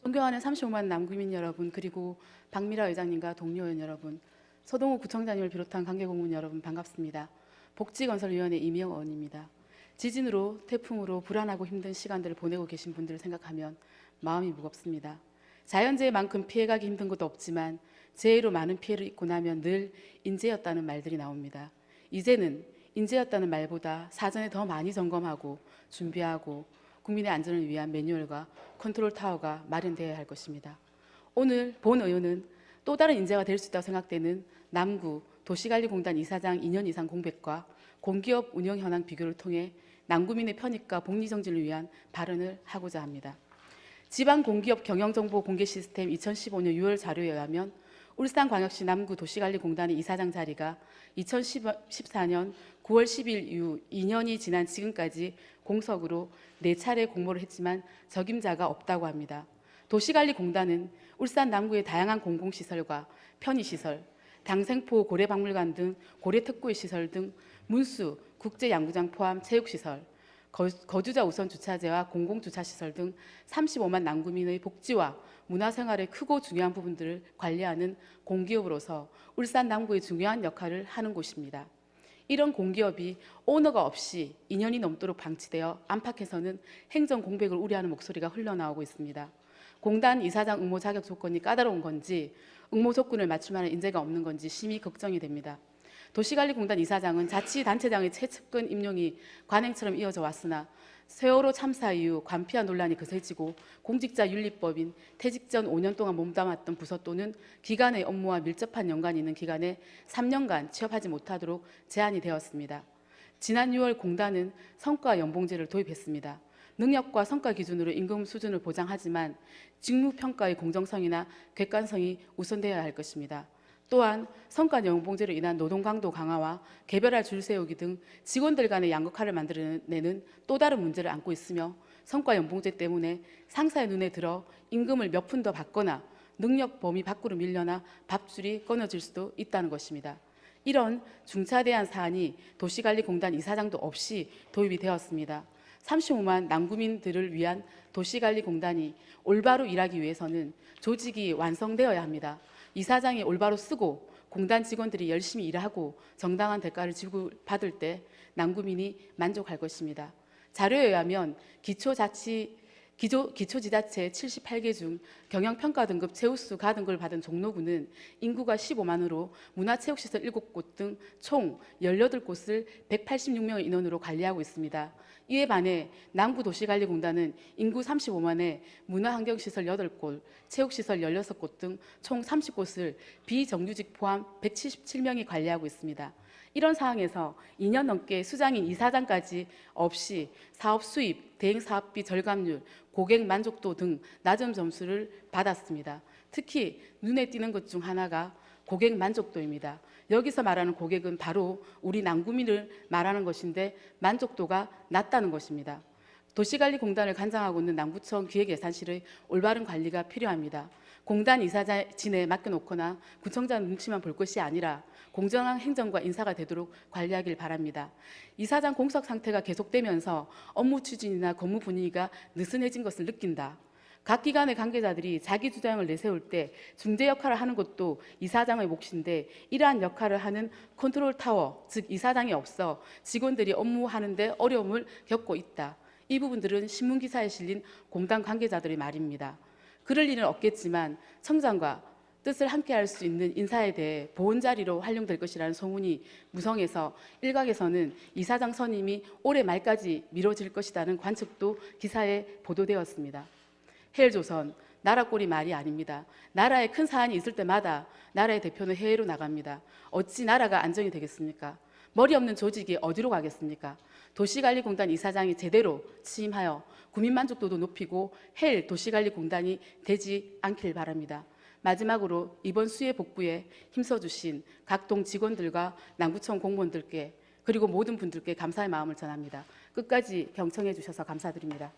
존경하는 35만 남구민 여러분, 그리고 박미라 의장님과 동료 의원 여러분, 서동우 구청장님을 비롯한 관계공무원 여러분 반갑습니다. 복지건설위원회 이미영 의원입니다. 지진으로, 태풍으로 불안하고 힘든 시간들을 보내고 계신 분들을 생각하면 마음이 무겁습니다. 자연재해만큼 피해가기 힘든 것도 없지만 재해로 많은 피해를 입고 나면 늘 인재였다는 말들이 나옵니다. 이제는 인재였다는 말보다 사전에 더 많이 점검하고 준비하고 국민의 안전을 위한 매뉴얼과 컨트롤 타워가 마련되어야 할 것입니다. 오늘 본 의원은 또 다른 인재가 될 수 있다고 생각되는 남구 도시관리공단 이사장 2년 이상 공백과 공기업 운영 현황 비교를 통해 남구민의 편익과 복리 정진을 위한 발언을 하고자 합니다. 지방공기업 경영정보 공개 시스템 2015년 6월 자료에 의하면 울산광역시 남구도시관리공단의 이사장 자리가 2014년 9월 10일 이후 2년이 지난 지금까지 공석으로 4차례 공모를 했지만 적임자가 없다고 합니다. 도시관리공단은 울산 남구의 다양한 공공시설과 편의시설, 당생포 고래박물관 등 고래특구의 시설 등 문수, 국제양구장 포함 체육시설, 거주자 우선 주차제와 공공주차시설 등 35만 남구민의 복지와 문화생활의 크고 중요한 부분들을 관리하는 공기업으로서 울산 남구의 중요한 역할을 하는 곳입니다. 이런 공기업이 오너가 없이 2년이 넘도록 방치되어 안팎에서는 행정 공백을 우려하는 목소리가 흘러나오고 있습니다. 공단 이사장 응모 자격 조건이 까다로운 건지 응모 조건을 맞출 만한 인재가 없는 건지 심히 걱정이 됩니다. 도시관리공단 이사장은 자치단체장의 최측근 임용이 관행처럼 이어져 왔으나 세월호 참사 이후 관피아 논란이 거세지고 공직자윤리법인 퇴직 전 5년 동안 몸담았던 부서 또는 기관의 업무와 밀접한 연관이 있는 기관에 3년간 취업하지 못하도록 제한이 되었습니다. 지난 6월 공단은 성과 연봉제를 도입했습니다. 능력과 성과 기준으로 임금 수준을 보장하지만 직무평가의 공정성이나 객관성이 우선되어야 할 것입니다. 또한 성과 연봉제로 인한 노동 강도 강화와 개별화 줄 세우기 등 직원들 간의 양극화를 만들어내는 또 다른 문제를 안고 있으며 성과 연봉제 때문에 상사의 눈에 들어 임금을 몇 푼 더 받거나 능력 범위 밖으로 밀려나 밥줄이 끊어질 수도 있다는 것입니다. 이런 중차대한 사안이 도시관리공단 이사장도 없이 도입이 되었습니다. 35만 남구민들을 위한 도시관리공단이 올바로 일하기 위해서는 조직이 완성되어야 합니다. 이사장이 올바로 쓰고 공단 직원들이 열심히 일하고 정당한 대가를 지급받을 때 남구민이 만족할 것입니다. 자료에 의하면 기초지자체 78개 중 경영평가 등급 최우수 가등급을 받은 종로구는 인구가 15만으로 문화체육시설 7곳 등 총 18곳을 186명의 인원으로 관리하고 있습니다. 이에 반해 남구도시관리공단은 인구 35만에 문화환경시설 8곳, 체육시설 16곳 등 총 30곳을 비정규직 포함 177명이 관리하고 있습니다. 이런 상황에서 2년 넘게 수장인 이사장까지 없이 사업 수입, 대행 사업비 절감률, 고객 만족도 등 낮은 점수를 받았습니다. 특히 눈에 띄는 것 중 하나가 고객 만족도입니다. 여기서 말하는 고객은 바로 우리 남구민을 말하는 것인데 만족도가 낮다는 것입니다. 도시관리공단을 관장하고 있는 남구청 기획예산실의 올바른 관리가 필요합니다. 공단 이사진에 맡겨놓거나 구청장 눈치만 볼 것이 아니라 공정한 행정과 인사가 되도록 관리하길 바랍니다. 이사장 공석 상태가 계속되면서 업무 추진이나 업무 분위기가 느슨해진 것을 느낀다. 각 기관의 관계자들이 자기 주장을 내세울 때 중재 역할을 하는 것도 이사장의 몫인데 이러한 역할을 하는 컨트롤 타워, 즉 이사장이 없어 직원들이 업무하는데 어려움을 겪고 있다. 이 부분들은 신문기사에 실린 공단 관계자들의 말입니다. 그럴 일은 없겠지만 청장과 뜻을 함께할 수 있는 인사에 대해 보훈자리로 활용될 것이라는 소문이 무성해서 일각에서는 이사장 선임이 올해 말까지 미뤄질 것이라는 관측도 기사에 보도되었습니다. 헬조선, 나라꼴이 말이 아닙니다. 나라에 큰 사안이 있을 때마다 나라의 대표는 해외로 나갑니다. 어찌 나라가 안정이 되겠습니까? 머리 없는 조직이 어디로 가겠습니까? 도시관리공단 이사장이 제대로 취임하여 국민 만족도도 높이고 헬 도시관리공단이 되지 않길 바랍니다. 마지막으로 이번 수해 복구에 힘써주신 각동 직원들과 남구청 공무원들께 그리고 모든 분들께 감사의 마음을 전합니다. 끝까지 경청해 주셔서 감사드립니다.